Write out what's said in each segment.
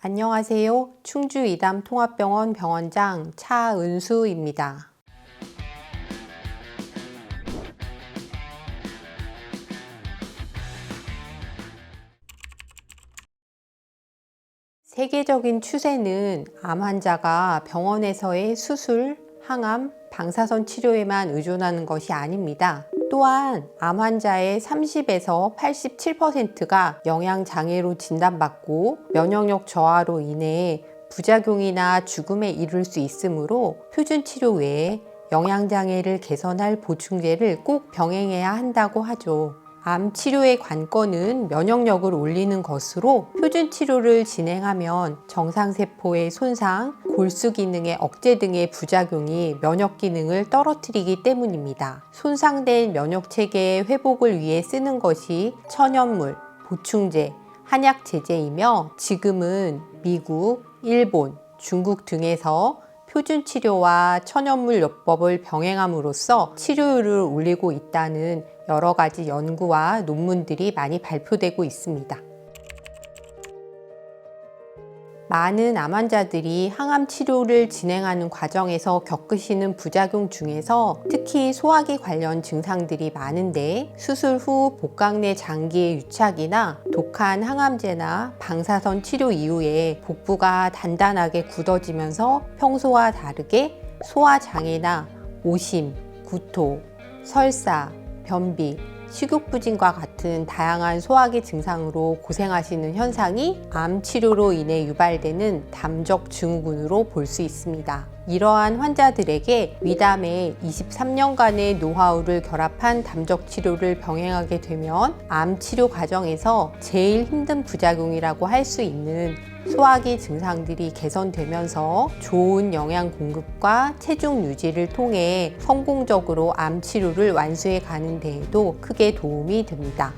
안녕하세요. 충주 이담 통합병원 병원장 차은수입니다. 세계적인 추세는 암 환자가 병원에서의 수술, 항암, 방사선 치료에만 의존하는 것이 아닙니다. 또한 암 환자의 30에서 87%가 영양장애로 진단받고 면역력 저하로 인해 부작용이나 죽음에 이를 수 있으므로 표준치료 외에 영양장애를 개선할 보충제를 꼭 병행해야 한다고 하죠. 암 치료의 관건은 면역력을 올리는 것으로 표준 치료를 진행하면 정상세포의 손상, 골수 기능의 억제 등의 부작용이 면역 기능을 떨어뜨리기 때문입니다. 손상된 면역 체계의 회복을 위해 쓰는 것이 천연물, 보충제, 한약 제제이며 지금은 미국, 일본, 중국 등에서 표준 치료와 천연물 요법을 병행함으로써 치료율을 올리고 있다는 여러 가지 연구와 논문들이 많이 발표되고 있습니다. 많은 암 환자들이 항암 치료를 진행하는 과정에서 겪으시는 부작용 중에서 특히 소화기 관련 증상들이 많은데 수술 후 복강 내 장기의 유착이나 독한 항암제나 방사선 치료 이후에 복부가 단단하게 굳어지면서 평소와 다르게 소화장애나 오심, 구토, 설사, 변비, 식욕부진과 같은 다양한 소화기 증상으로 고생하시는 현상이 암 치료로 인해 유발되는 담적 증후군으로 볼 수 있습니다. 이러한 환자들에게 위담의 23년간의 노하우를 결합한 담적 치료를 병행하게 되면 암 치료 과정에서 제일 힘든 부작용이라고 할 수 있는 소화기 증상들이 개선되면서 좋은 영양 공급과 체중 유지를 통해 성공적으로 암 치료를 완수해 가는 데에도 크게 도움이 됩니다.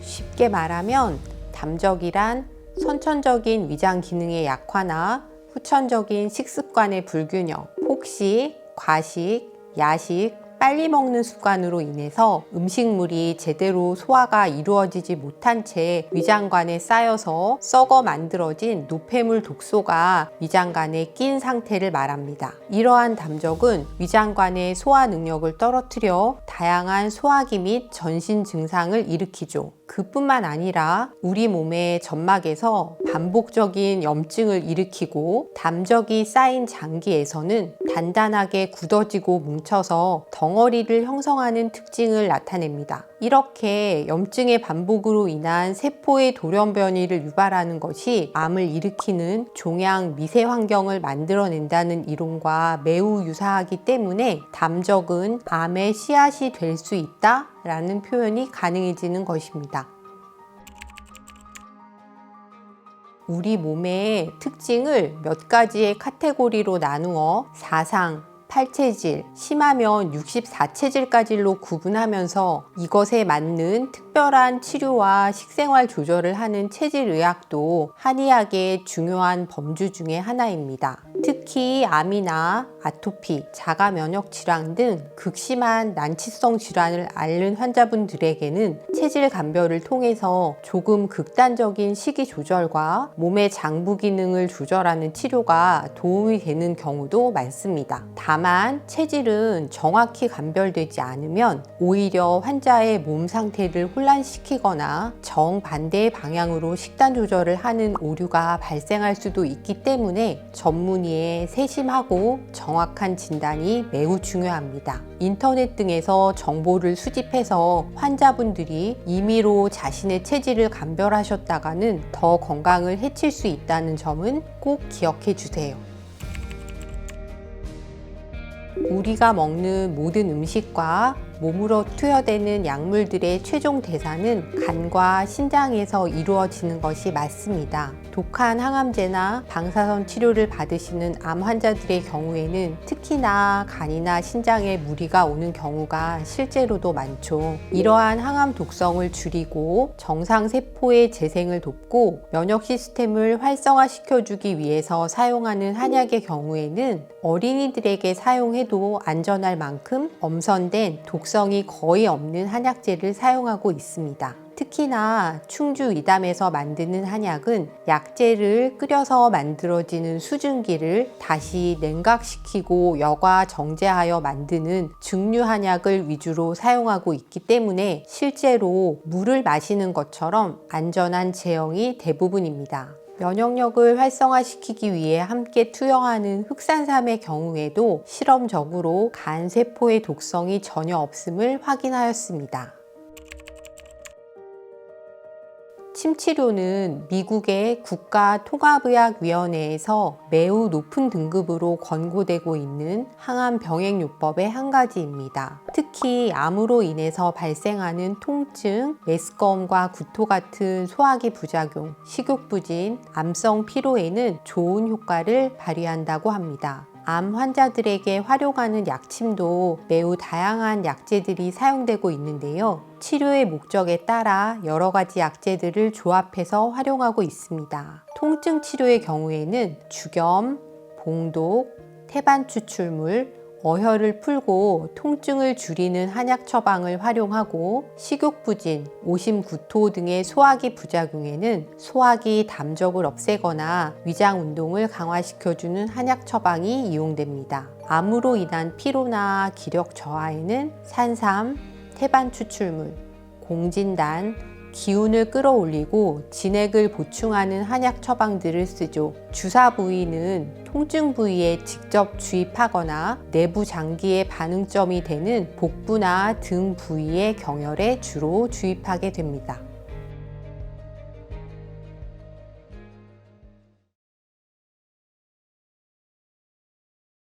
쉽게 말하면 담적이란 선천적인 위장 기능의 약화나 후천적인 식습관의 불균형, 폭식, 과식, 야식, 빨리 먹는 습관으로 인해서 음식물이 제대로 소화가 이루어지지 못한 채 위장관에 쌓여서 썩어 만들어진 노폐물 독소가 위장관에 낀 상태를 말합니다. 이러한 담적은 위장관의 소화 능력을 떨어뜨려 다양한 소화기 및 전신 증상을 일으키죠. 그뿐만 아니라 우리 몸의 점막에서 반복적인 염증을 일으키고 담적이 쌓인 장기에서는 단단하게 굳어지고 뭉쳐서 덩어리를 형성하는 특징을 나타냅니다. 이렇게 염증의 반복으로 인한 세포의 돌연변이를 유발하는 것이 암을 일으키는 종양 미세 환경을 만들어낸다는 이론과 매우 유사하기 때문에 담적은 암의 씨앗이 될 수 있다라는 표현이 가능해지는 것입니다. 우리 몸의 특징을 몇 가지의 카테고리로 나누어 4상, 8체질, 심하면 64체질까지로 구분하면서 이것에 맞는 특별한 치료와 식생활 조절을 하는 체질의학도 한의학의 중요한 범주 중에 하나입니다. 특히 암이나 아토피, 자가 면역 질환 등 극심한 난치성 질환을 앓는 환자분들에게는 체질 감별을 통해서 조금 극단적인 식이 조절과 몸의 장부 기능을 조절하는 치료가 도움이 되는 경우도 많습니다. 다만 체질은 정확히 감별되지 않으면 오히려 환자의 몸 상태를 혼란시키거나 정반대의 방향으로 식단 조절을 하는 오류가 발생할 수도 있기 때문에 전문의의 세심하고 정확한 진단이 매우 중요합니다. 인터넷 등에서 정보를 수집해서 환자분들이 임의로 자신의 체질을 감별하셨다가는 더 건강을 해칠 수 있다는 점은 꼭 기억해 주세요. 우리가 먹는 모든 음식과 몸으로 투여되는 약물들의 최종 대사는 간과 신장에서 이루어지는 것이 맞습니다. 독한 항암제나 방사선 치료를 받으시는 암 환자들의 경우에는 특히나 간이나 신장에 무리가 오는 경우가 실제로도 많죠. 이러한 항암 독성을 줄이고 정상세포의 재생을 돕고 면역 시스템을 활성화시켜주기 위해서 사용하는 한약의 경우에는 어린이들에게 사용해도 안전할 만큼 엄선된 독성이 거의 없는 한약제를 사용하고 있습니다. 특히나 충주 이담에서 만드는 한약은 약재를 끓여서 만들어지는 수증기를 다시 냉각시키고 여과 정제하여 만드는 증류 한약을 위주로 사용하고 있기 때문에 실제로 물을 마시는 것처럼 안전한 제형이 대부분입니다. 면역력을 활성화시키기 위해 함께 투여하는 흑산삼의 경우에도 실험적으로 간 세포의 독성이 전혀 없음을 확인하였습니다. 침치료는 미국의 국가통합의학위원회에서 매우 높은 등급으로 권고되고 있는 항암병행요법의 한 가지입니다. 특히 암으로 인해서 발생하는 통증, 메스꺼움과 구토 같은 소화기 부작용, 식욕부진, 암성 피로에는 좋은 효과를 발휘한다고 합니다. 암 환자들에게 활용하는 약침도 매우 다양한 약재들이 사용되고 있는데요. 치료의 목적에 따라 여러 가지 약재들을 조합해서 활용하고 있습니다. 통증 치료의 경우에는 주겸, 봉독, 태반 추출물, 어혈을 풀고 통증을 줄이는 한약 처방을 활용하고 식욕부진, 오심 구토 등의 소화기 부작용에는 소화기 담적을 없애거나 위장 운동을 강화시켜주는 한약 처방이 이용됩니다. 암으로 인한 피로나 기력 저하에는 산삼, 태반 추출물, 공진단, 기운을 끌어올리고 진액을 보충하는 한약 처방들을 쓰죠. 주사 부위는 통증 부위에 직접 주입하거나 내부 장기의 반응점이 되는 복부나 등 부위의 경혈에 주로 주입하게 됩니다.